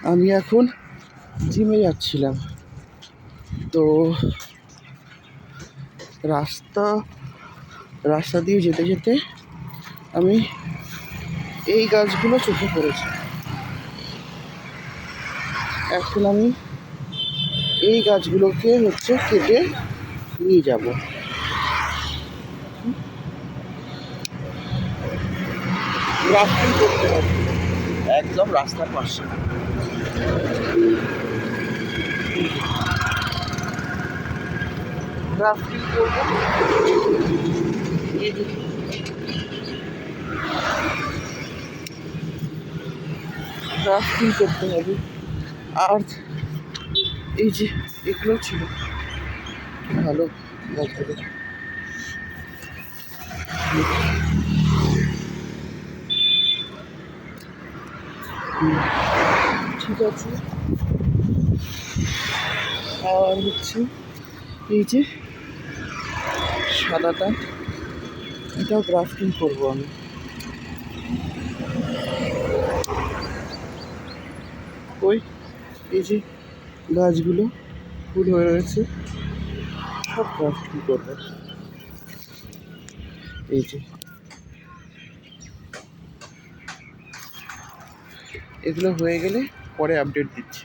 আমি এখন জিমে যাচ্ছিলাম, তো রাস্তা দিয়ে যেতে যেতে আমি এই গাছগুলো চোখে পড়েছে। এখন আমি এই গাছগুলোকে কেটে নিয়ে যাব। গ্রাফটিং করতে হবে একদম রাস্তার পাশে। গ্রাফটিং করবো, গ্রাফটিং করতে হবে। আর এই যে এগুলো ছিল ভালো গাছগুলো। ঠিক আছে। আর এই যে সাদাটা, এটাও গ্রাফটিং করবো আমি। ওই এই যে গাছগুলো ফুল হয়ে রয়েছে, সব গ্রাফটিং করবো। এই যে এগুলো হয়ে গেলে পরে আপডেট দিচ্ছি।